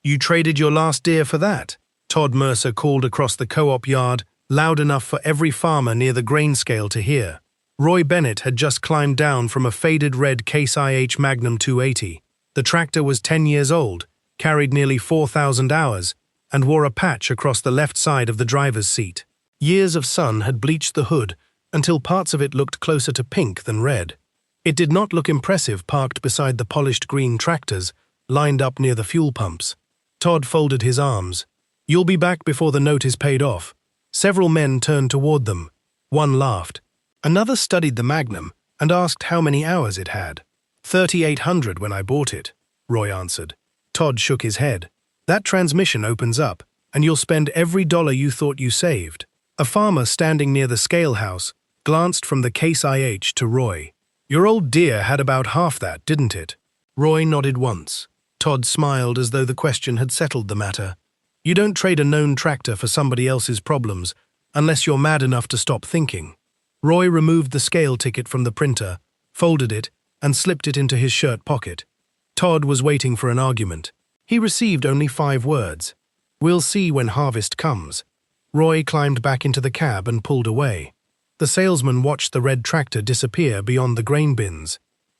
You traded your last Deere for that? Todd Mercer called across the co-op yard, loud enough for every farmer near the grain scale to hear. Roy Bennett had just climbed down from a faded red Case IH Magnum 280. The tractor was 10 years old, carried nearly 4,000 hours, and wore a patch across the left side of the driver's seat. Years of sun had bleached the hood until parts of it looked closer to pink than red. It did not look impressive parked beside the polished green tractors lined up near the fuel pumps. Todd folded his arms. "You'll be back before the note is paid off." Several men turned toward them. One laughed. Another studied the Magnum and asked how many hours it had. 3,800 when I bought it, Roy answered. Todd shook his head. "That transmission opens up, and you'll spend every dollar you thought you saved." A farmer standing near the scale house glanced from the Case IH to Roy. "Your old Deere had about half that, didn't it?" Roy nodded once. Todd smiled as though the question had settled the matter. "You don't trade a known tractor for somebody else's problems unless you're mad enough to stop thinking." Roy removed the scale ticket from the printer, folded it, and slipped it into his shirt pocket. Todd was waiting for an argument. He received only 5 words. "We'll see when harvest comes." Roy climbed back into the cab and pulled away. The salesman watched the red tractor disappear beyond the grain bins.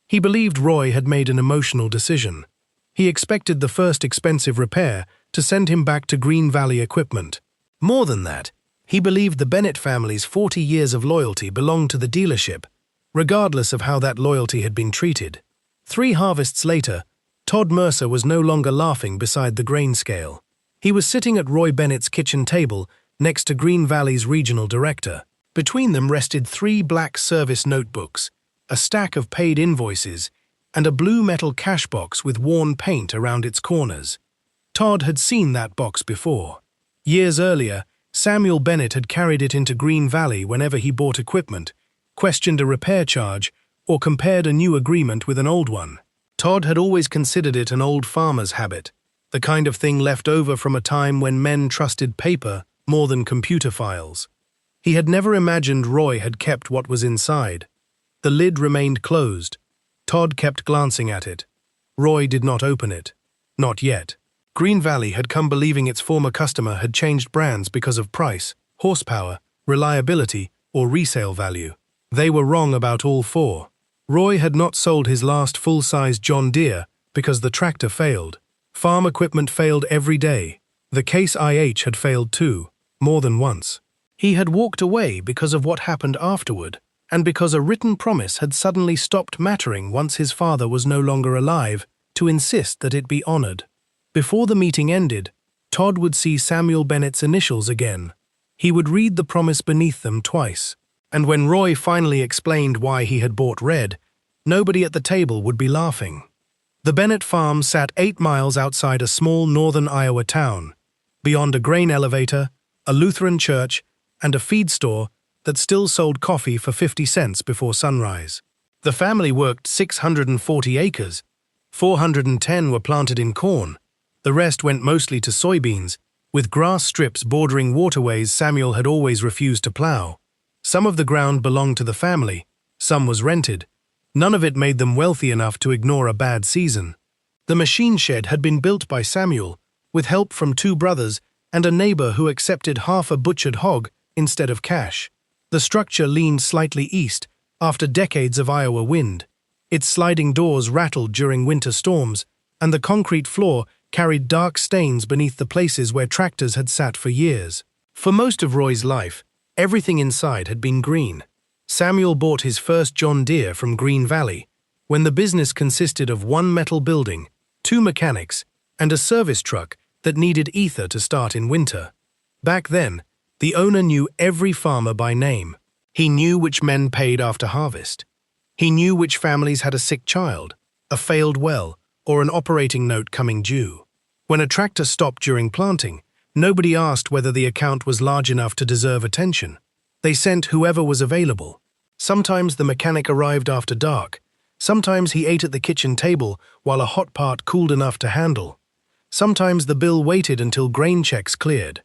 He believed Roy had made an emotional decision. He expected the first expensive repair to send him back to Green Valley Equipment. More than that, he believed the Bennett family's 40 years of loyalty belonged to the dealership, regardless of how that loyalty had been treated. 3 harvests later, Todd Mercer was no longer laughing beside the grain scale. He was sitting at Roy Bennett's kitchen table next to Green Valley's regional director. Between them rested 3 black service notebooks, a stack of paid invoices, and a blue metal cash box with worn paint around its corners. Todd had seen that box before. Years earlier, Samuel Bennett had carried it into Green Valley whenever he bought equipment, questioned a repair charge, or compared a new agreement with an old one. Todd had always considered it an old farmer's habit, the kind of thing left over from a time when men trusted paper more than computer files. He had never imagined Roy had kept what was inside. The lid remained closed. Todd kept glancing at it. Roy did not open it. Not yet. Green Valley had come believing its former customer had changed brands because of price, horsepower, reliability, or resale value. They were wrong about all 4. Roy had not sold his last full-size John Deere because the tractor failed. Farm equipment failed every day. The Case IH had failed too, more than once. He had walked away because of what happened afterward, and because a written promise had suddenly stopped mattering once his father was no longer alive, to insist that it be honored. Before the meeting ended, Todd would see Samuel Bennett's initials again. He would read the promise beneath them twice, and when Roy finally explained why he had bought red, nobody at the table would be laughing. The Bennett farm sat 8 miles outside a small northern Iowa town, beyond a grain elevator, a Lutheran church, and a feed store that still sold coffee for 50 cents before sunrise. The family worked 640 acres. 410 were planted in corn. The rest went mostly to soybeans, with grass strips bordering waterways Samuel had always refused to plow. Some of the ground belonged to the family, some was rented. None of it made them wealthy enough to ignore a bad season. The machine shed had been built by Samuel, with help from 2 brothers and a neighbor who accepted half a butchered hog instead of cash. The structure leaned slightly east after decades of Iowa wind. Its sliding doors rattled during winter storms, and the concrete floor carried dark stains beneath the places where tractors had sat for years. For most of Roy's life, everything inside had been green. Samuel bought his first John Deere from Green Valley, when the business consisted of 1 metal building, 2 mechanics, and a service truck that needed ether to start in winter. Back then, the owner knew every farmer by name. He knew which men paid after harvest. He knew which families had a sick child, a failed well, or an operating note coming due. When a tractor stopped during planting, nobody asked whether the account was large enough to deserve attention. They sent whoever was available. Sometimes the mechanic arrived after dark. Sometimes he ate at the kitchen table while a hot part cooled enough to handle. Sometimes the bill waited until grain checks cleared.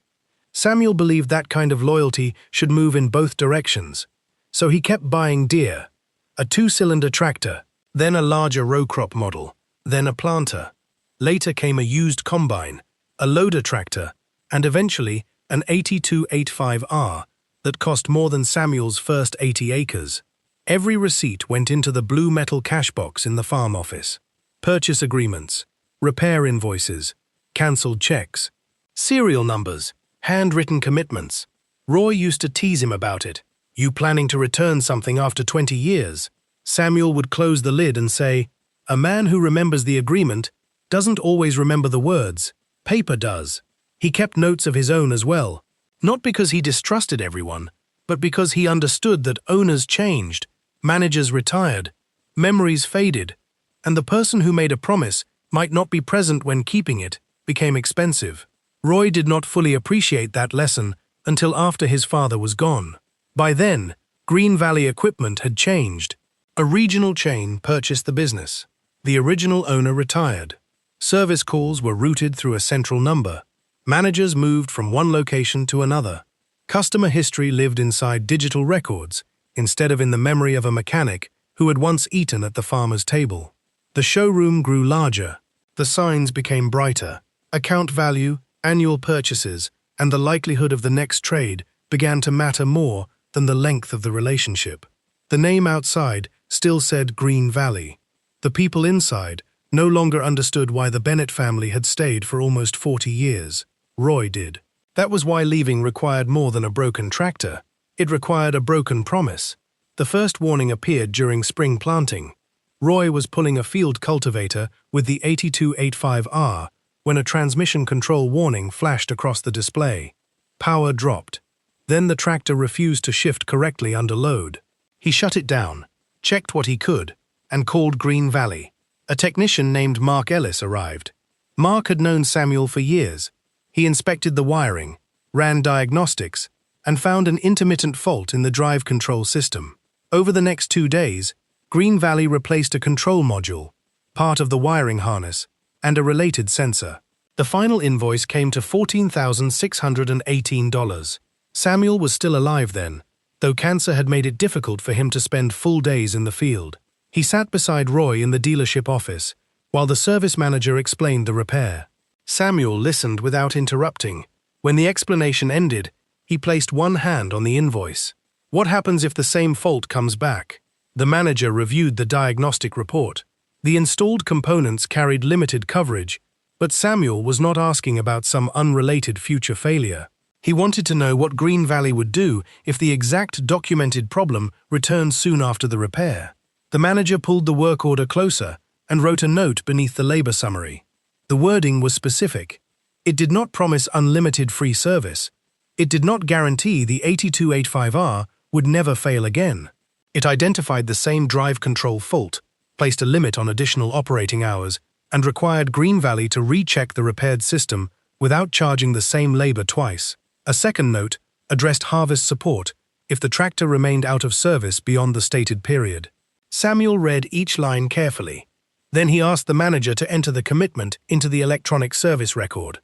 Samuel believed that kind of loyalty should move in both directions. So he kept buying Deere, a 2-cylinder tractor, then a larger row crop model, then a planter. Later came a used combine, a loader tractor, and eventually an 8285R that cost more than Samuel's first 80 acres. Every receipt went into the blue metal cash box in the farm office. Purchase agreements, repair invoices, cancelled checks, serial numbers, handwritten commitments. Roy used to tease him about it. "You planning to return something after 20 years?" Samuel would close the lid and say, "A man who remembers the agreement doesn't always remember the words. Paper does." He kept notes of his own as well, not because he distrusted everyone, but because he understood that owners changed, managers retired, memories faded, and the person who made a promise might not be present when keeping it became expensive. Roy did not fully appreciate that lesson until after his father was gone. By then, Green Valley equipment had changed. A regional chain purchased the business. The original owner retired. Service calls were routed through a central number. Managers moved from one location to another. Customer history lived inside digital records instead of in the memory of a mechanic who had once eaten at the farmer's table. The showroom grew larger. The signs became brighter. Account value, annual purchases, and the likelihood of the next trade began to matter more than the length of the relationship. The name outside still said Green Valley. The people inside no longer understood why the Bennett family had stayed for almost 40 years. Roy did. That was why leaving required more than a broken tractor. It required a broken promise. The first warning appeared during spring planting. Roy was pulling a field cultivator with the 8285R when a transmission control warning flashed across the display. Power dropped. Then the tractor refused to shift correctly under load. He shut it down, checked what he could, and called Green Valley. A technician named Mark Ellis arrived. Mark had known Samuel for years. He inspected the wiring, ran diagnostics, and found an intermittent fault in the drive control system. Over the next 2 days, Green Valley replaced a control module, part of the wiring harness, and a related sensor. The final invoice came to $14,618. Samuel was still alive then, though cancer had made it difficult for him to spend full days in the field. He sat beside Roy in the dealership office, while the service manager explained the repair. Samuel listened without interrupting. When the explanation ended, he placed one hand on the invoice. What happens if the same fault comes back? The manager reviewed the diagnostic report. The installed components carried limited coverage, but Samuel was not asking about some unrelated future failure. He wanted to know what Green Valley would do if the exact documented problem returned soon after the repair. The manager pulled the work order closer and wrote a note beneath the labor summary. The wording was specific. It did not promise unlimited free service. It did not guarantee the 8285R would never fail again. It identified the same drive control fault, placed a limit on additional operating hours, and required Green Valley to recheck the repaired system without charging the same labor twice. A second note addressed harvest support if the tractor remained out of service beyond the stated period. Samuel read each line carefully. Then he asked the manager to enter the commitment into the electronic service record.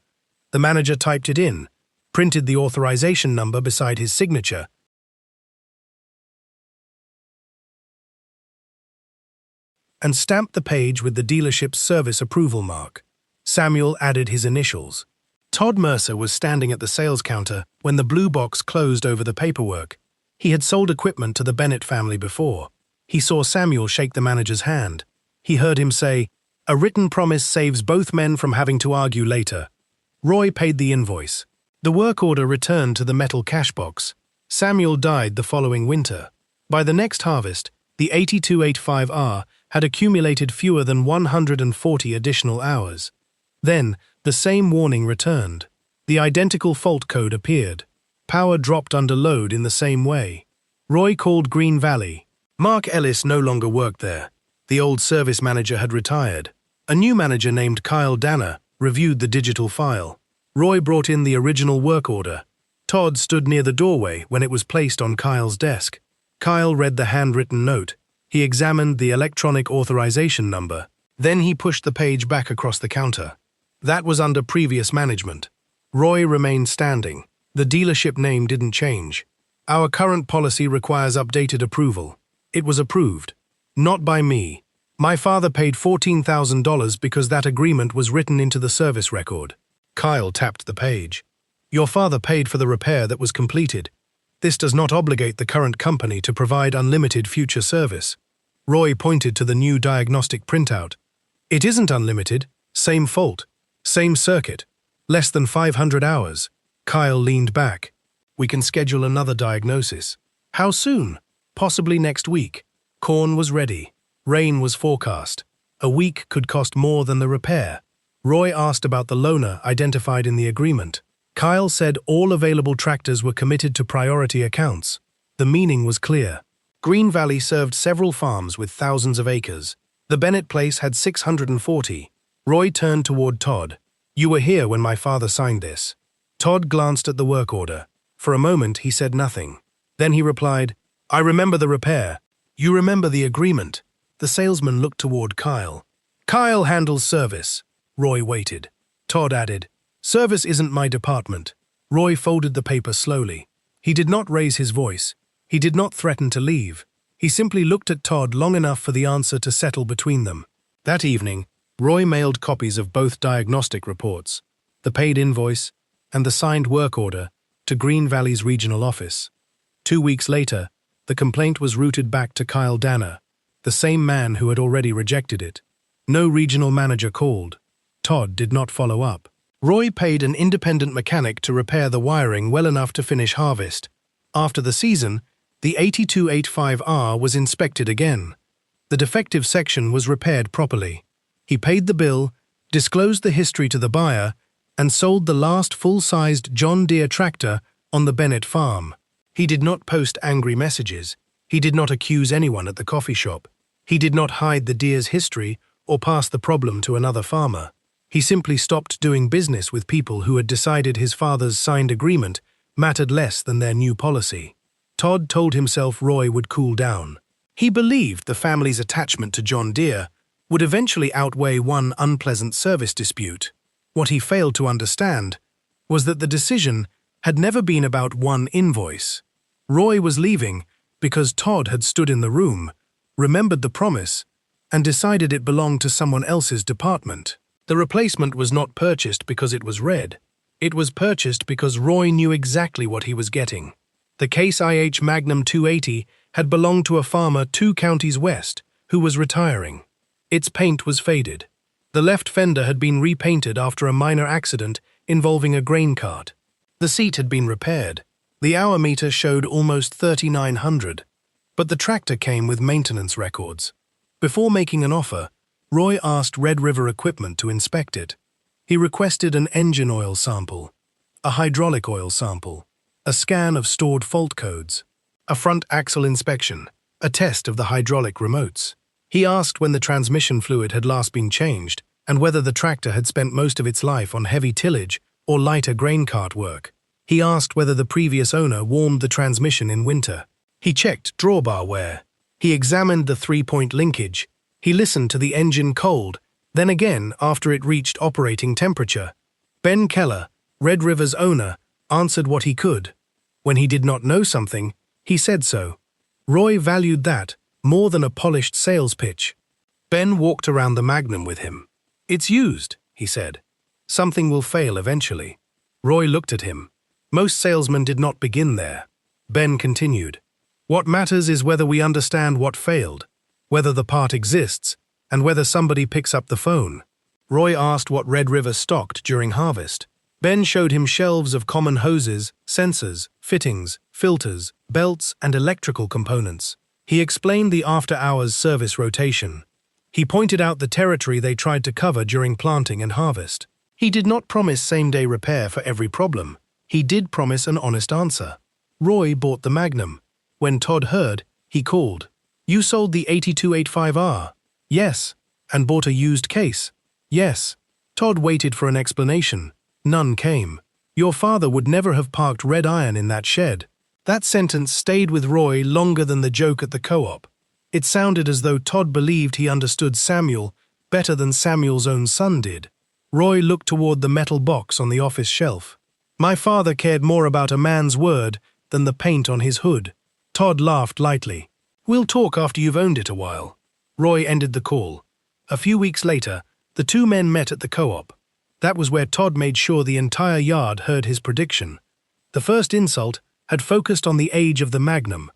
The manager typed it in, printed the authorization number beside his signature, and stamped the page with the dealership's service approval mark. Samuel added his initials. Todd Mercer was standing at the sales counter when the blue box closed over the paperwork. He had sold equipment to the Bennett family before. He saw Samuel shake the manager's hand. He heard him say, "A written promise saves both men from having to argue later." Roy paid the invoice. The work order returned to the metal cash box. Samuel died the following winter. By the next harvest, the 8285R had accumulated fewer than 140 additional hours. Then, the same warning returned. The identical fault code appeared. Power dropped under load in the same way. Roy called Green Valley. Mark Ellis no longer worked there. The old service manager had retired. A new manager named Kyle Danner reviewed the digital file. Roy brought in the original work order. Todd stood near the doorway when it was placed on Kyle's desk. Kyle read the handwritten note. He examined the electronic authorization number. Then he pushed the page back across the counter. That was under previous management. Roy remained standing. The dealership name didn't change. "Our current policy requires updated approval." It was approved. Not by me. My father paid $14,000 because that agreement was written into the service record. Kyle tapped the page. Your father paid for the repair that was completed. This does not obligate the current company to provide unlimited future service. Roy pointed to the new diagnostic printout. It isn't unlimited. Same fault. Same circuit. Less than 500 hours. Kyle leaned back. We can schedule another diagnosis. How soon? Possibly next week. Corn was ready. Rain was forecast. A week could cost more than the repair. Roy asked about the loaner identified in the agreement. Kyle said all available tractors were committed to priority accounts. The meaning was clear. Green Valley served several farms with thousands of acres. The Bennett place had 640. Roy turned toward Todd. You were here when my father signed this. Todd glanced at the work order. For a moment, he said nothing. Then he replied, I remember the repair. You remember the agreement. The salesman looked toward Kyle. Kyle handles service. Roy waited. Todd added, Service isn't my department. Roy folded the paper slowly. He did not raise his voice. He did not threaten to leave. He simply looked at Todd long enough for the answer to settle between them. That evening, Roy mailed copies of both diagnostic reports, the paid invoice and the signed work order, to Green Valley's regional office. 2 weeks later, the complaint was routed back to Kyle Danner, the same man who had already rejected it. No regional manager called. Todd did not follow up. Roy paid an independent mechanic to repair the wiring well enough to finish harvest. After the season, the 8285R was inspected again. The defective section was repaired properly. He paid the bill, disclosed the history to the buyer, and sold the last full-sized John Deere tractor on the Bennett farm. He did not post angry messages. He did not accuse anyone at the coffee shop. He did not hide the Deere's history or pass the problem to another farmer. He simply stopped doing business with people who had decided his father's signed agreement mattered less than their new policy. Todd told himself Roy would cool down. He believed the family's attachment to John Deere would eventually outweigh one unpleasant service dispute. What he failed to understand was that the decision had never been about one invoice. Roy was leaving because Todd had stood in the room, remembered the promise, and decided it belonged to someone else's department. The replacement was not purchased because it was red. It was purchased because Roy knew exactly what he was getting. The Case IH Magnum 280 had belonged to a farmer 2 counties west who was retiring. Its paint was faded. The left fender had been repainted after a minor accident involving a grain cart. The seat had been repaired. The hour meter showed almost 3,900, but the tractor came with maintenance records. Before making an offer, Roy asked Red River Equipment to inspect it. He requested an engine oil sample, a hydraulic oil sample, a scan of stored fault codes, a front axle inspection, a test of the hydraulic remotes. He asked when the transmission fluid had last been changed and whether the tractor had spent most of its life on heavy tillage or lighter grain cart work. He asked whether the previous owner warmed the transmission in winter. He checked drawbar wear. He examined the 3-point linkage. He listened to the engine cold, then again after it reached operating temperature. Ben Keller, Red River's owner, answered what he could. When he did not know something, he said so. Roy valued that more than a polished sales pitch. Ben walked around the Magnum with him. It's used, he said. Something will fail eventually. Roy looked at him. Most salesmen did not begin there. Ben continued. What matters is whether we understand what failed, whether the part exists, and whether somebody picks up the phone. Roy asked what Red River stocked during harvest. Ben showed him shelves of common hoses, sensors, fittings, filters, belts, and electrical components. He explained the after-hours service rotation. He pointed out the territory they tried to cover during planting and harvest. He did not promise same-day repair for every problem. He did promise an honest answer. Roy bought the Magnum. When Todd heard, he called. You sold the 8285R? Yes. And bought a used case? Yes. Todd waited for an explanation. None came. Your father would never have parked red iron in that shed. That sentence stayed with Roy longer than the joke at the co-op. It sounded as though Todd believed he understood Samuel better than Samuel's own son did. Roy looked toward the metal box on the office shelf. My father cared more about a man's word than the paint on his hood. Todd laughed lightly. We'll talk after you've owned it a while. Roy ended the call. A few weeks later, the two men met at the co-op. That was where Todd made sure the entire yard heard his prediction. The first insult had focused on the age of the Magnum.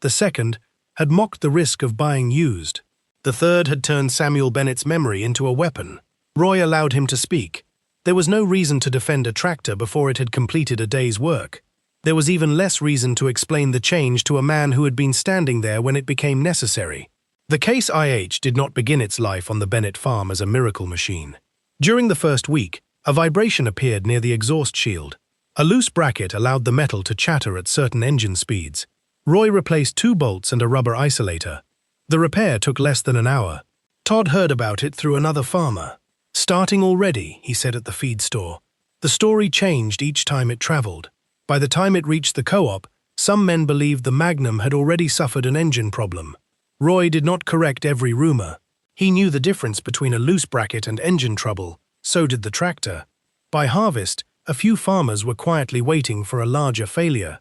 The second had mocked the risk of buying used. The third had turned Samuel Bennett's memory into a weapon. Roy allowed him to speak. There was no reason to defend a tractor before it had completed a day's work. There was even less reason to explain the change to a man who had been standing there when it became necessary. The Case IH did not begin its life on the Bennett farm as a miracle machine. During the first week, a vibration appeared near the exhaust shield. A loose bracket allowed the metal to chatter at certain engine speeds. Roy replaced 2 bolts and a rubber isolator. The repair took less than an hour. Todd heard about it through another farmer. "Starting already," he said at the feed store. The story changed each time it traveled. By the time it reached the co-op, some men believed the Magnum had already suffered an engine problem. Roy did not correct every rumor. He knew the difference between a loose bracket and engine trouble. So did the tractor. By harvest, a few farmers were quietly waiting for a larger failure.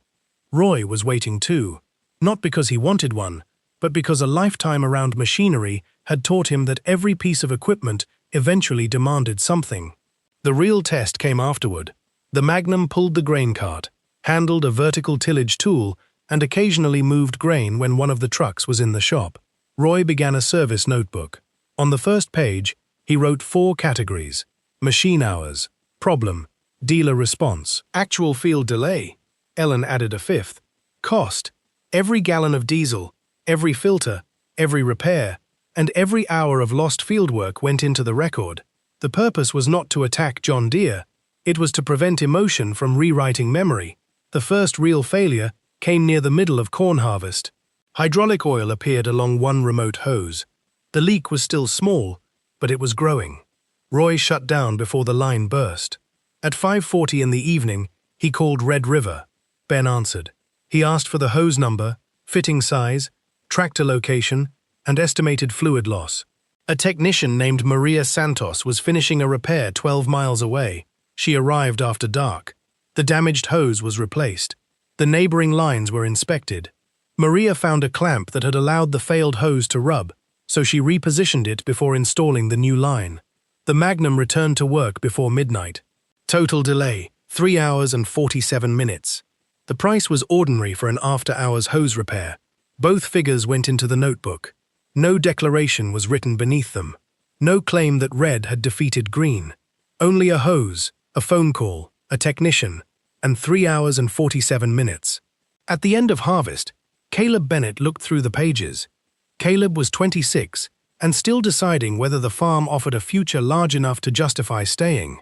Roy was waiting too, not because he wanted one, but because a lifetime around machinery had taught him that every piece of equipment eventually demanded something. The real test came afterward. The Magnum pulled the grain cart, handled a vertical tillage tool, and occasionally moved grain when one of the trucks was in the shop. Roy began a service notebook. On the first page, he wrote 4 categories: machine hours, problem, dealer response, actual field delay. Ellen added a 5th: cost. Every gallon of diesel, every filter, every repair, and every hour of lost fieldwork went into the record. The purpose was not to attack John Deere. It was to prevent emotion from rewriting memory. The first real failure came near the middle of corn harvest. Hydraulic oil appeared along one remote hose. The leak was still small, but it was growing. Roy shut down before the line burst. At 5:40 in the evening, he called Red River. Ben answered. He asked for the hose number, fitting size, tractor location, and estimated fluid loss. A technician named Maria Santos was finishing a repair 12 miles away. She arrived after dark. The damaged hose was replaced. The neighboring lines were inspected. Maria found a clamp that had allowed the failed hose to rub, so she repositioned it before installing the new line. The Magnum returned to work before midnight. Total delay, 3 hours and 47 minutes. The price was ordinary for an after-hours hose repair. Both figures went into the notebook. No declaration was written beneath them. No claim that red had defeated green. Only a hose, a phone call, a technician, and 3 hours and 47 minutes. At the end of harvest, Caleb Bennett looked through the pages. Caleb was 26 and still deciding whether the farm offered a future large enough to justify staying.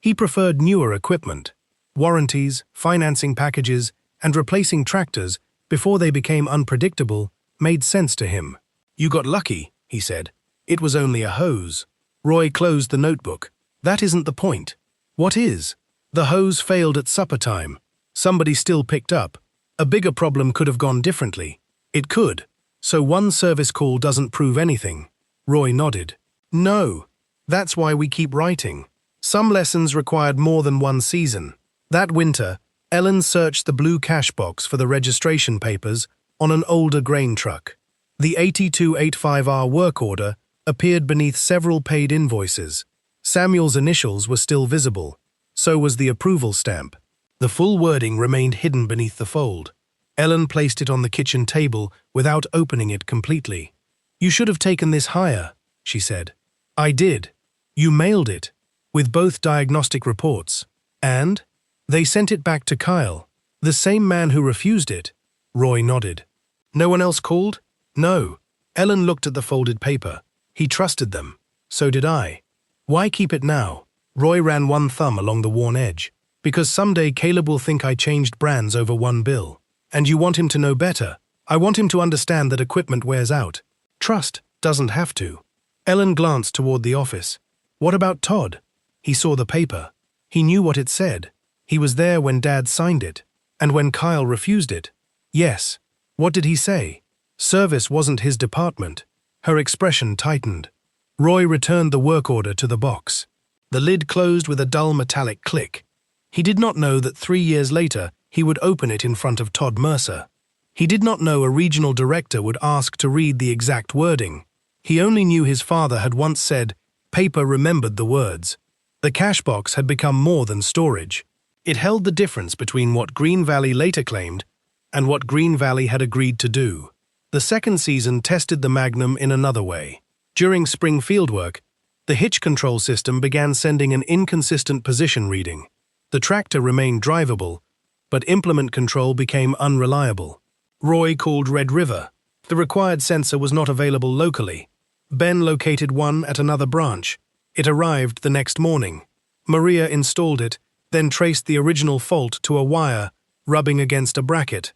He preferred newer equipment. Warranties, financing packages, and replacing tractors before they became unpredictable made sense to him. "You got lucky," he said. "It was only a hose." Roy closed the notebook. "That isn't the point." "What is?" "The hose failed at supper time. Somebody still picked up. A bigger problem could have gone differently." "It could. So one service call doesn't prove anything." Roy nodded. "No. That's why we keep writing. Some lessons required more than one season." That winter, Ellen searched the blue cash box for the registration papers on an older grain truck. The 8285R work order appeared beneath several paid invoices. Samuel's initials were still visible. So was the approval stamp. The full wording remained hidden beneath the fold. Ellen placed it on the kitchen table without opening it completely. "You should have taken this higher," she said. "I did. You mailed it, with both diagnostic reports. And? They sent it back to Kyle, the same man who refused it." Roy nodded. "No one else called?" "No." Ellen looked at the folded paper. "He trusted them. So did I. Why keep it now?" Roy ran one thumb along the worn edge. "Because someday Caleb will think I changed brands over one bill. And you want him to know better. I want him to understand that equipment wears out. Trust doesn't have to." Ellen glanced toward the office. "What about Todd?" He saw the paper. He knew what it said. He was there when Dad signed it. And when Kyle refused it. "Yes." "What did he say?" "Service wasn't his department." Her expression tightened. Roy returned the work order to the box. The lid closed with a dull metallic click. He did not know that 3 years later he would open it in front of Todd Mercer. He did not know a regional director would ask to read the exact wording. He only knew his father had once said, "Paper remembered the words." The cash box had become more than storage. It held the difference between what Green Valley later claimed and what Green Valley had agreed to do. The second season tested the Magnum in another way. During spring fieldwork, the hitch control system began sending an inconsistent position reading. The tractor remained drivable, but implement control became unreliable. Roy called Red River. The required sensor was not available locally. Ben located one at another branch. It arrived the next morning. Maria installed it, then traced the original fault to a wire rubbing against a bracket.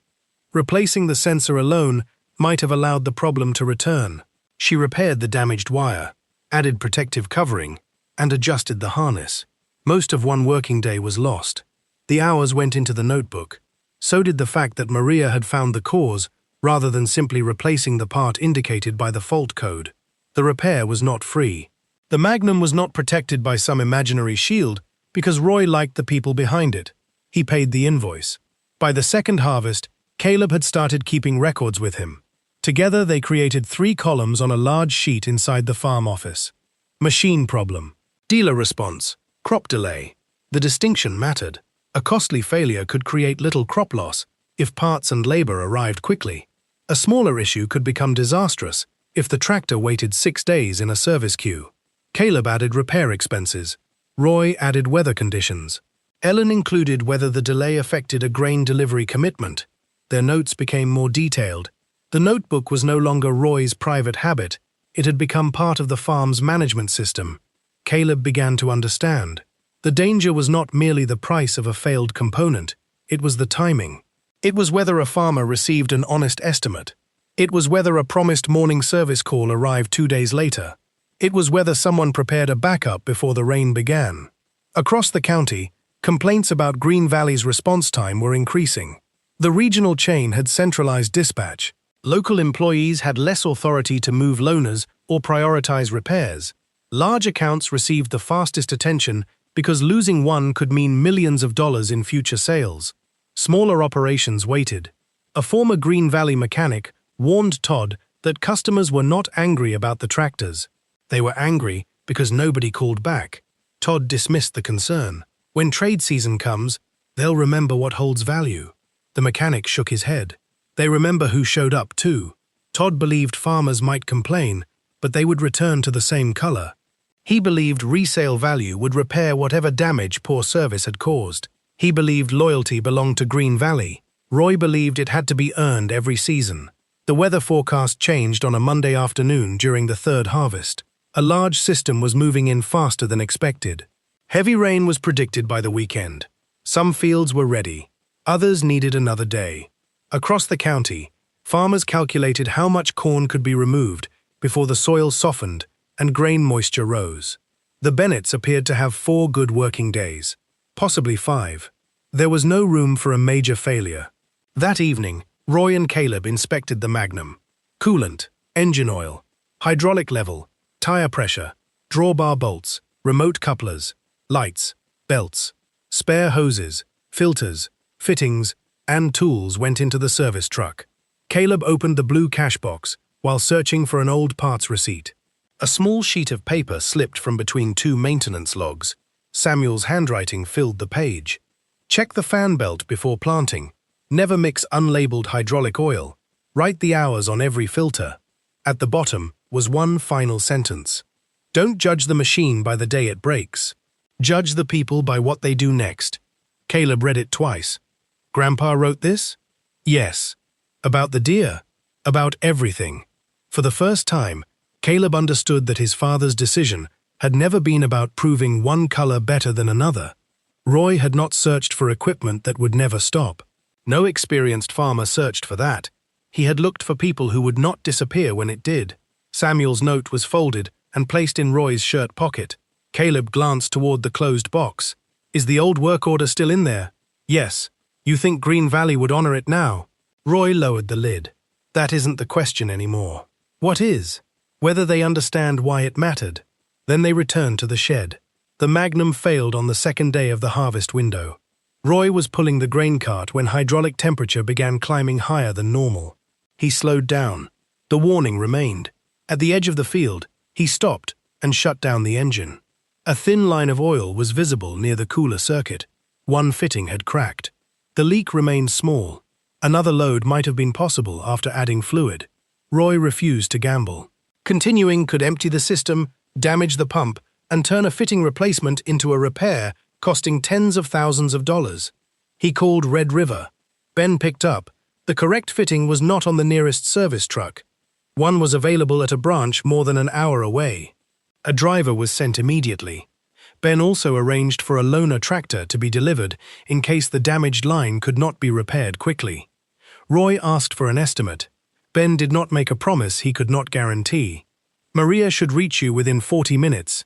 Replacing the sensor alone might have allowed the problem to return. She repaired the damaged wire, added protective covering, and adjusted the harness. Most of one working day was lost. The hours went into the notebook. So did the fact that Maria had found the cause, rather than simply replacing the part indicated by the fault code. The repair was not free. The Magnum was not protected by some imaginary shield because Roy liked the people behind it. He paid the invoice. By the second harvest, Caleb had started keeping records with him. Together they created 3 columns on a large sheet inside the farm office. Machine problem. Dealer response. Crop delay. The distinction mattered. A costly failure could create little crop loss if parts and labor arrived quickly. A smaller issue could become disastrous if the tractor waited 6 days in a service queue. Caleb added repair expenses. Roy added weather conditions. Ellen included whether the delay affected a grain delivery commitment. Their notes became more detailed. The notebook was no longer Roy's private habit. It had become part of the farm's management system. Caleb began to understand. The danger was not merely the price of a failed component. It was the timing. It was whether a farmer received an honest estimate. It was whether a promised morning service call arrived 2 days later. It was whether someone prepared a backup before the rain began. Across the county, complaints about Green Valley's response time were increasing. The regional chain had centralized dispatch. Local employees had less authority to move loaners or prioritize repairs. Large accounts received the fastest attention because losing one could mean millions of dollars in future sales. Smaller operations waited. A former Green Valley mechanic warned Todd that customers were not angry about the tractors. They were angry because nobody called back. Todd dismissed the concern. When trade season comes, they'll remember what holds value. The mechanic shook his head. They remember who showed up too. Todd believed farmers might complain, but they would return to the same color. He believed resale value would repair whatever damage poor service had caused. He believed loyalty belonged to Green Valley. Roy believed it had to be earned every season. The weather forecast changed on a Monday afternoon during the third harvest. A large system was moving in faster than expected. Heavy rain was predicted by the weekend. Some fields were ready. Others needed another day. Across the county, farmers calculated how much corn could be removed before the soil softened and grain moisture rose. The Bennetts appeared to have 4 good working days, possibly 5. There was no room for a major failure. That evening, Roy and Caleb inspected the Magnum. Coolant, engine oil, hydraulic level, tire pressure, drawbar bolts, remote couplers, lights, belts, spare hoses, filters, fittings, and tools went into the service truck. Caleb opened the blue cash box while searching for an old parts receipt. A small sheet of paper slipped from between 2 maintenance logs. Samuel's handwriting filled the page. Check the fan belt before planting. Never mix unlabeled hydraulic oil. Write the hours on every filter. At the bottom was one final sentence. Don't judge the machine by the day it breaks. Judge the people by what they do next. Caleb read it twice. Grandpa wrote this? Yes. About the Deere. About everything. For the first time, Caleb understood that his father's decision had never been about proving one color better than another. Roy had not searched for equipment that would never stop. No experienced farmer searched for that. He had looked for people who would not disappear when it did. Samuel's note was folded and placed in Roy's shirt pocket. Caleb glanced toward the closed box. Is the old work order still in there? Yes. You think Green Valley would honor it now? Roy lowered the lid. That isn't the question anymore. What is? Whether they understand why it mattered. Then they returned to the shed. The Magnum failed on the second day of the harvest window. Roy was pulling the grain cart when hydraulic temperature began climbing higher than normal. He slowed down. The warning remained. At the edge of the field, he stopped and shut down the engine. A thin line of oil was visible near the cooler circuit. One fitting had cracked. The leak remained small. Another load might have been possible after adding fluid. Roy refused to gamble. Continuing could empty the system, damage the pump, and turn a fitting replacement into a repair costing tens of thousands of dollars. He called Red River. Ben picked up. The correct fitting was not on the nearest service truck. One was available at a branch more than an hour away. A driver was sent immediately. Ben also arranged for a loaner tractor to be delivered in case the damaged line could not be repaired quickly. Roy asked for an estimate. Ben did not make a promise he could not guarantee. Maria should reach you within 40 minutes.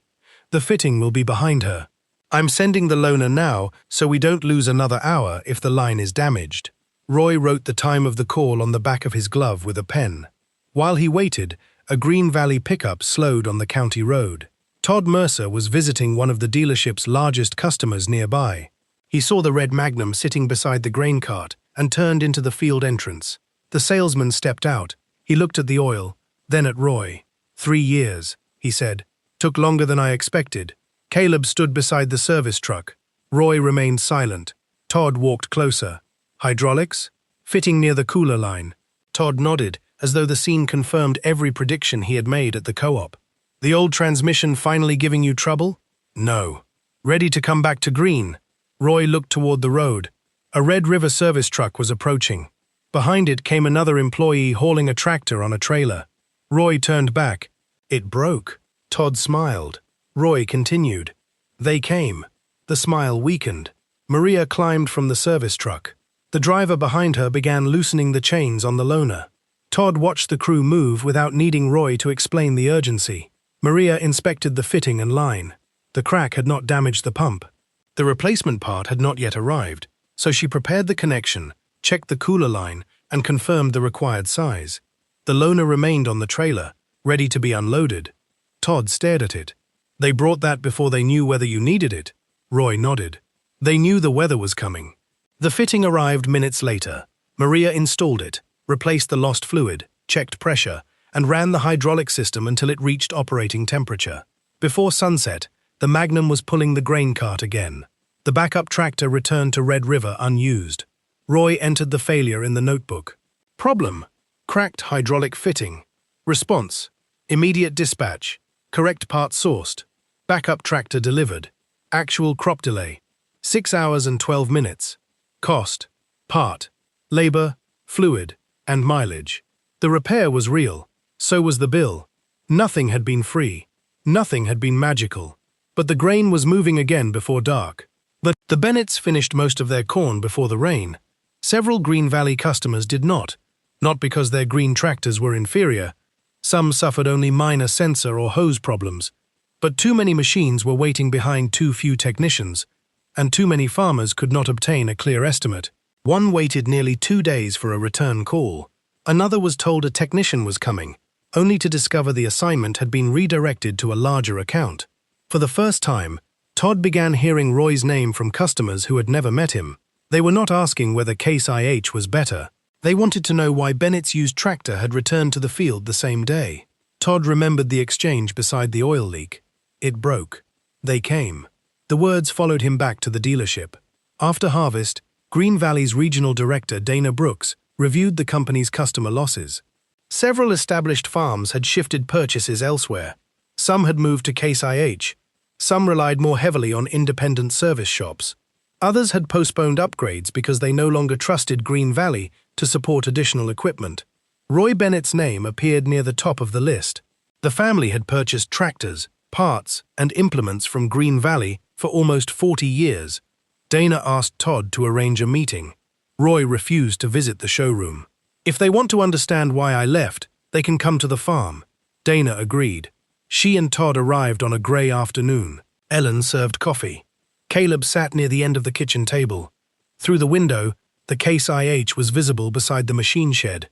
The fitting will be behind her. I'm sending the loaner now so we don't lose another hour if the line is damaged. Roy wrote the time of the call on the back of his glove with a pen. While he waited, a Green Valley pickup slowed on the county road. Todd Mercer was visiting one of the dealership's largest customers nearby. He saw the red Magnum sitting beside the grain cart and turned into the field entrance. The salesman stepped out. He looked at the oil, then at Roy. 3 years, he said. Took longer than I expected. Caleb stood beside the service truck. Roy remained silent. Todd walked closer. Hydraulics? Fitting near the cooler line. Todd nodded, as though the scene confirmed every prediction he had made at the co-op. The old transmission finally giving you trouble? No. Ready to come back to green? Roy looked toward the road. A Red River service truck was approaching. Behind it came another employee hauling a tractor on a trailer. Roy turned back. It broke. Todd smiled. Roy continued. They came. The smile weakened. Maria climbed from the service truck. The driver behind her began loosening the chains on the loaner. Todd watched the crew move without needing Roy to explain the urgency. Maria inspected the fitting and line. The crack had not damaged the pump. The replacement part had not yet arrived, so she prepared the connection, checked the cooler line, and confirmed the required size. The loaner remained on the trailer, ready to be unloaded. Todd stared at it. They brought that before they knew whether you needed it. Roy nodded. They knew the weather was coming. The fitting arrived minutes later. Maria installed it, replaced the lost fluid, checked pressure, and ran the hydraulic system until it reached operating temperature. Before sunset, the Magnum was pulling the grain cart again. The backup tractor returned to Red River unused. Roy entered the failure in the notebook. Problem: cracked hydraulic fitting. Response: immediate dispatch. Correct part sourced. Backup tractor delivered. Actual crop delay: 6 hours and 12 minutes. Cost: part, labor, fluid, and mileage. The repair was real. So was the bill. Nothing had been free. Nothing had been magical. But the grain was moving again before dark. The Bennetts finished most of their corn before the rain. Several Green Valley customers did not because their green tractors were inferior. Some suffered only minor sensor or hose problems. But too many machines were waiting behind too few technicians, and too many farmers could not obtain a clear estimate. One waited nearly 2 days for a return call. Another was told a technician was coming, only to discover the assignment had been redirected to a larger account. For the first time, Todd began hearing Roy's name from customers who had never met him. They were not asking whether Case IH was better. They wanted to know why Bennett's used tractor had returned to the field the same day. Todd remembered the exchange beside the oil leak. It broke. They came. The words followed him back to the dealership. After harvest, Green Valley's regional director, Dana Brooks, reviewed the company's customer losses. Several established farms had shifted purchases elsewhere. Some had moved to Case IH. Some relied more heavily on independent service shops. Others had postponed upgrades because they no longer trusted Green Valley to support additional equipment. Roy Bennett's name appeared near the top of the list. The family had purchased tractors, parts, and implements from Green Valley for almost 40 years. Dana asked Todd to arrange a meeting. Roy refused to visit the showroom. If they want to understand why I left, they can come to the farm. Dana agreed. She and Todd arrived on a grey afternoon. Ellen served coffee. Caleb sat near the end of the kitchen table. Through the window, the Case IH was visible beside the machine shed.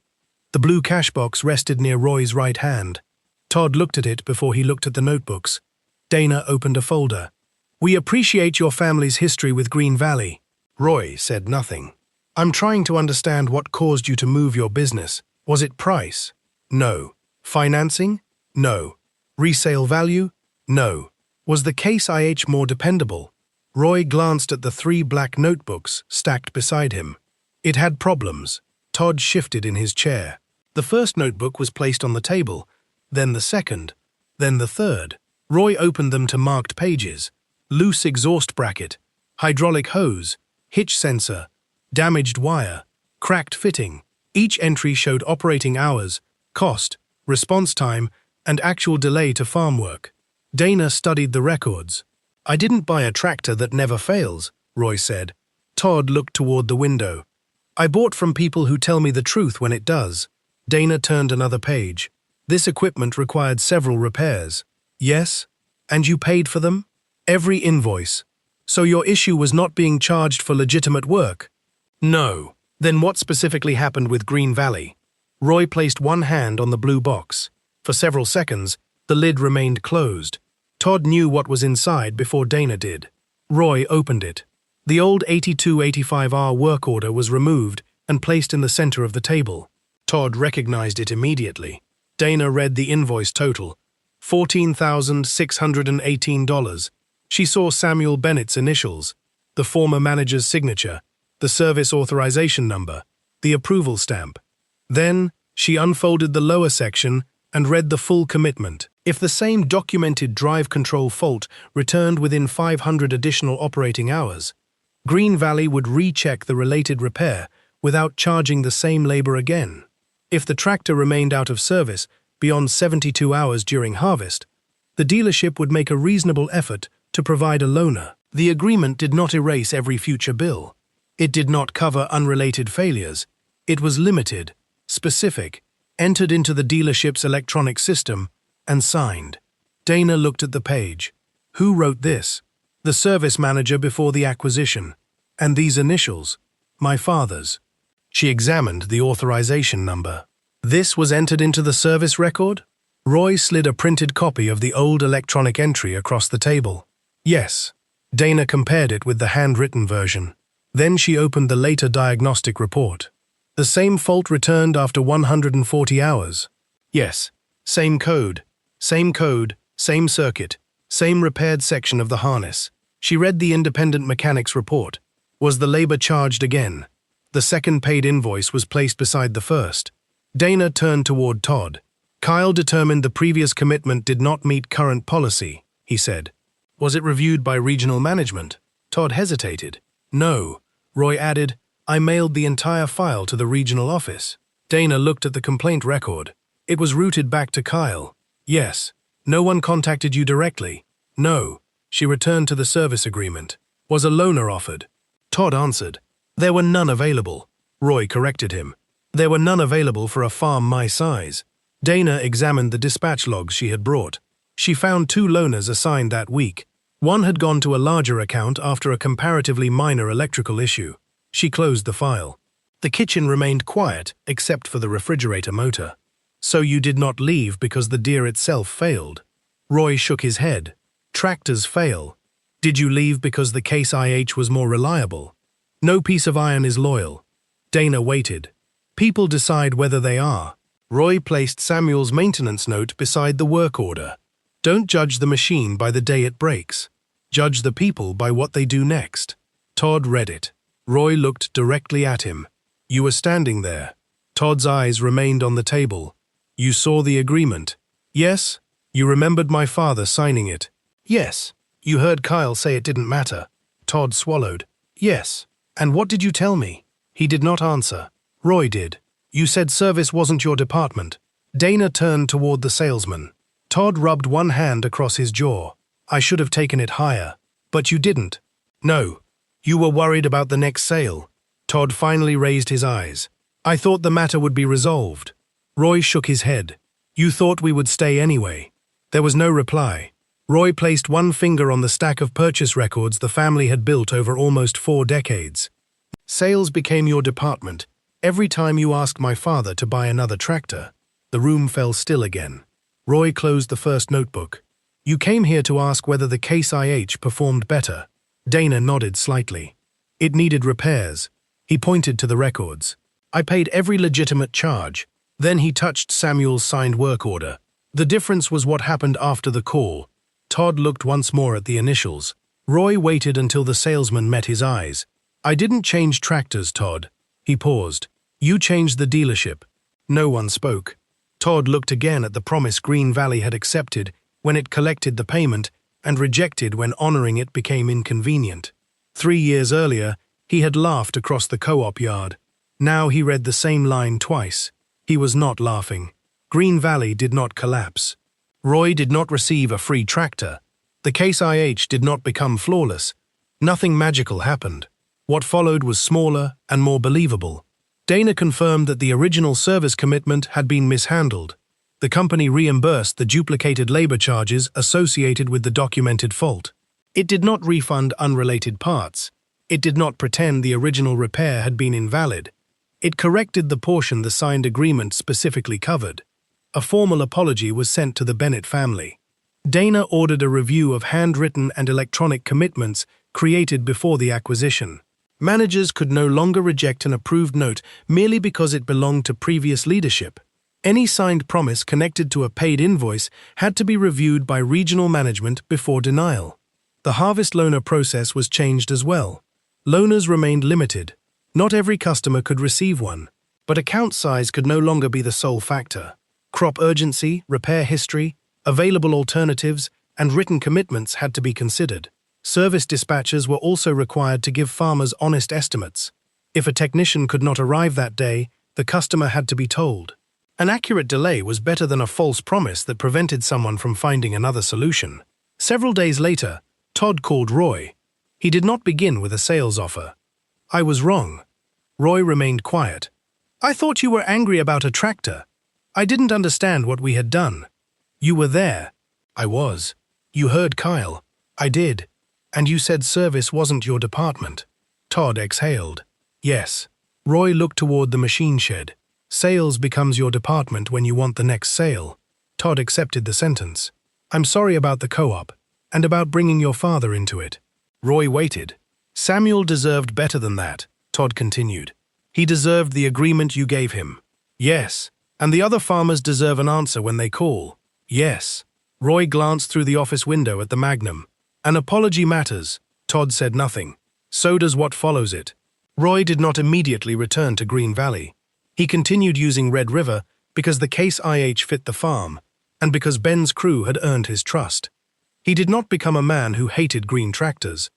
The blue cash box rested near Roy's right hand. Todd looked at it before he looked at the notebooks. Dana opened a folder. "We appreciate your family's history with Green Valley." Roy said nothing. "I'm trying to understand what caused you to move your business. Was it price? No. Financing? No. Resale value? No. Was the Case IH more dependable? Roy glanced at the 3 black notebooks stacked beside him. It had problems. Todd shifted in his chair. The first notebook was placed on the table, then the second, then the third. Roy opened them to marked pages. Loose exhaust bracket, hydraulic hose, hitch sensor, damaged wire, cracked fitting. Each entry showed operating hours, cost, response time, and actual delay to farm work. Dana studied the records. "I didn't buy a tractor that never fails," Roy said. Todd looked toward the window. "I bought from people who tell me the truth when it does." Dana turned another page. "This equipment required several repairs." "Yes? And you paid for them?" "Every invoice. So your issue was not being charged for legitimate work?" "No." "Then what specifically happened with Green Valley?" Roy placed one hand on the blue box. For several seconds, the lid remained closed. Todd knew what was inside before Dana did. Roy opened it. The old 8285R work order was removed and placed in the center of the table. Todd recognized it immediately. Dana read the invoice total, $14,618. She saw Samuel Bennett's initials, the former manager's signature, the service authorization number, the approval stamp. Then, she unfolded the lower section and read the full commitment. If the same documented drive control fault returned within 500 additional operating hours, Green Valley would recheck the related repair without charging the same labor again. If the tractor remained out of service beyond 72 hours during harvest, the dealership would make a reasonable effort to provide a loaner. The agreement did not erase every future bill. It did not cover unrelated failures. It was limited, specific, entered into the dealership's electronic system, and signed. Dana looked at the page. Who wrote this? The service manager before the acquisition. And these initials? My father's. She examined the authorization number. This was entered into the service record? Roy slid a printed copy of the old electronic entry across the table. Yes. Dana compared it with the handwritten version. Then she opened the later diagnostic report. The same fault returned after 140 hours. Yes. Same code, same circuit, same repaired section of the harness. She read the independent mechanic's report. Was the labor charged again? The second paid invoice was placed beside the first. Dana turned toward Todd. Kyle determined the previous commitment did not meet current policy, he said. Was it reviewed by regional management? Todd hesitated. No. Roy added, I mailed the entire file to the regional office. Dana looked at the complaint record. It was routed back to Kyle. Yes. No one contacted you directly? No. She returned to the service agreement. Was a loaner offered? Todd answered. There were none available. Roy corrected him. There were none available for a farm my size. Dana examined the dispatch logs she had brought. She found 2 loaners assigned that week. One had gone to a larger account after a comparatively minor electrical issue. She closed the file. The kitchen remained quiet except for the refrigerator motor. So you did not leave because the Deere itself failed? Roy shook his head. Tractors fail. Did you leave because the Case IH was more reliable? No piece of iron is loyal. Dana waited. People decide whether they are. Roy placed Samuel's maintenance note beside the work order. Don't judge the machine by the day it breaks. Judge the people by what they do next. Todd read it. Roy looked directly at him. You were standing there. Todd's eyes remained on the table. You saw the agreement. Yes. You remembered my father signing it. Yes. You heard Kyle say it didn't matter. Todd swallowed. Yes. And what did you tell me? He did not answer. Roy did. You said service wasn't your department. Dana turned toward the salesman. Todd rubbed one hand across his jaw. I should have taken it higher. But you didn't. No. You were worried about the next sale. Todd finally raised his eyes. I thought the matter would be resolved. Roy shook his head. You thought we would stay anyway. There was no reply. Roy placed one finger on the stack of purchase records the family had built over almost 4 decades. Sales became your department. Every time you asked my father to buy another tractor, the room fell still again. Roy closed the first notebook. You came here to ask whether the Case IH performed better. Dana nodded slightly. It needed repairs. He pointed to the records. I paid every legitimate charge. Then he touched Samuel's signed work order. The difference was what happened after the call. Todd looked once more at the initials. Roy waited until the salesman met his eyes. "I didn't change tractors, Todd." He paused. "You changed the dealership." No one spoke. Todd looked again at the promise Green Valley had accepted when it collected the payment and rejected when honoring it became inconvenient. 3 years earlier, he had laughed across the co-op yard. Now he read the same line twice. He was not laughing. Green Valley did not collapse. Roy did not receive a free tractor. The Case IH did not become flawless. Nothing magical happened. What followed was smaller and more believable. Dana confirmed that the original service commitment had been mishandled. The company reimbursed the duplicated labor charges associated with the documented fault. It did not refund unrelated parts. It did not pretend the original repair had been invalid. It corrected the portion the signed agreement specifically covered. A formal apology was sent to the Bennett family. Dana ordered a review of handwritten and electronic commitments created before the acquisition. Managers could no longer reject an approved note merely because it belonged to previous leadership. Any signed promise connected to a paid invoice had to be reviewed by regional management before denial. The harvest loaner process was changed as well. Loaners remained limited. Not every customer could receive one, but account size could no longer be the sole factor. Crop urgency, repair history, available alternatives, and written commitments had to be considered. Service dispatchers were also required to give farmers honest estimates. If a technician could not arrive that day, the customer had to be told. An accurate delay was better than a false promise that prevented someone from finding another solution. Several days later, Todd called Roy. He did not begin with a sales offer. "I was wrong." Roy remained quiet. "I thought you were angry about a tractor. I didn't understand what we had done." "You were there." "I was." "You heard Kyle." "I did." "And you said service wasn't your department." Todd exhaled. "Yes." Roy looked toward the machine shed. "Sales becomes your department when you want the next sale." Todd accepted the sentence. "I'm sorry about the co-op, and about bringing your father into it." Roy waited. "Samuel deserved better than that," Todd continued. "He deserved the agreement you gave him." "Yes. And the other farmers deserve an answer when they call." "Yes." Roy glanced through the office window at the Magnum. "An apology matters." Todd said nothing. "So does what follows it." Roy did not immediately return to Green Valley. He continued using Red River because the Case IH fit the farm, and because Ben's crew had earned his trust. He did not become a man who hated green tractors.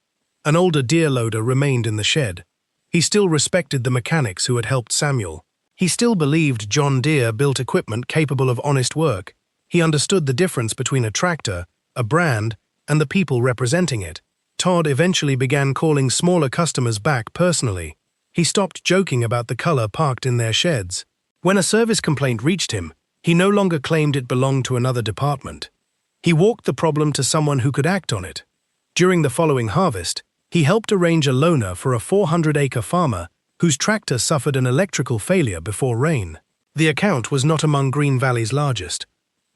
An older Deere loader remained in the shed. He still respected the mechanics who had helped Samuel. He still believed John Deere built equipment capable of honest work. He understood the difference between a tractor, a brand, and the people representing it. Todd eventually began calling smaller customers back personally. He stopped joking about the color parked in their sheds. When a service complaint reached him, he no longer claimed it belonged to another department. He walked the problem to someone who could act on it. During the following harvest, he helped arrange a loaner for a 400-acre farmer whose tractor suffered an electrical failure before rain. The account was not among Green Valley's largest.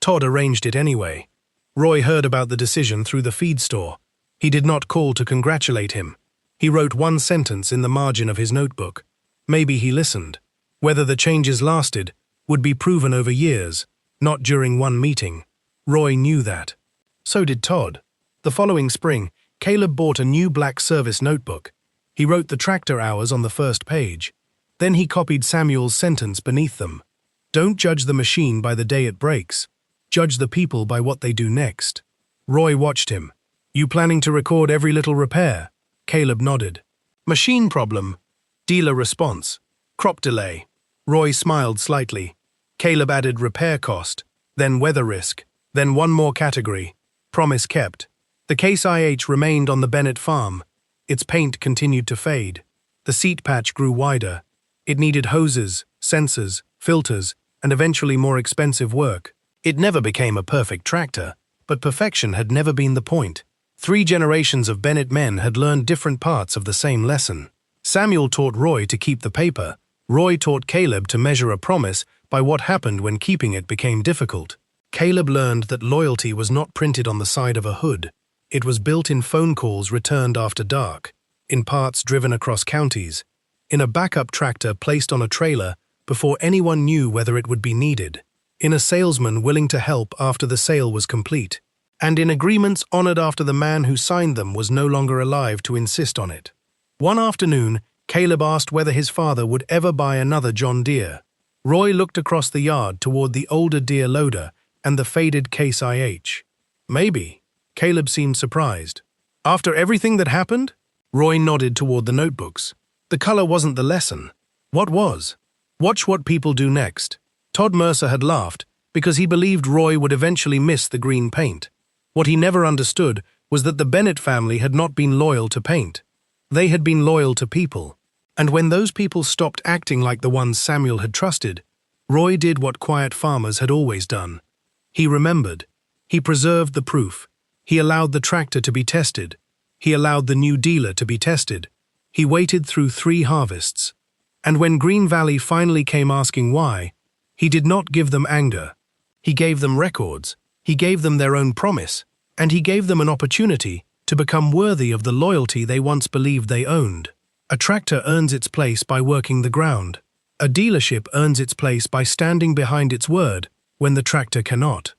Todd arranged it anyway. Roy heard about the decision through the feed store. He did not call to congratulate him. He wrote one sentence in the margin of his notebook. Maybe he listened. Whether the changes lasted would be proven over years, not during one meeting. Roy knew that. So did Todd. The following spring, Caleb bought a new black service notebook. He wrote the tractor hours on the first page. Then he copied Samuel's sentence beneath them. "Don't judge the machine by the day it breaks. Judge the people by what they do next." Roy watched him. "You planning to record every little repair?" Caleb nodded. "Machine problem." Dealer response. "Crop delay." Roy smiled slightly. Caleb added repair cost, then weather risk, then one more category. Promise kept. The Case IH remained on the Bennett farm. Its paint continued to fade. The seat patch grew wider. It needed hoses, sensors, filters, and eventually more expensive work. It never became a perfect tractor, but perfection had never been the point. 3 generations of Bennett men had learned different parts of the same lesson. Samuel taught Roy to keep the paper. Roy taught Caleb to measure a promise by what happened when keeping it became difficult. Caleb learned that loyalty was not printed on the side of a hood. It was built in phone calls returned after dark, in parts driven across counties, in a backup tractor placed on a trailer before anyone knew whether it would be needed, in a salesman willing to help after the sale was complete. and in agreements honored after the man who signed them was no longer alive to insist on it. One afternoon, Caleb asked whether his father would ever buy another John Deere. Roy looked across the yard toward the older Deere loader and the faded Case IH. Maybe. Caleb seemed surprised. After everything that happened? Roy nodded toward the notebooks. The color wasn't the lesson. What was? Watch what people do next. Todd Mercer had laughed because he believed Roy would eventually miss the green paint. What he never understood was that the Bennett family had not been loyal to paint. They had been loyal to people. And when those people stopped acting like the ones Samuel had trusted, Roy did what quiet farmers had always done. He remembered. He preserved the proof. He allowed the tractor to be tested. He allowed the new dealer to be tested. He waited through 3 harvests. And when Green Valley finally came asking why, he did not give them anger. He gave them records. He gave them their own promise. And he gave them an opportunity to become worthy of the loyalty they once believed they owned. A tractor earns its place by working the ground. A dealership earns its place by standing behind its word when the tractor cannot.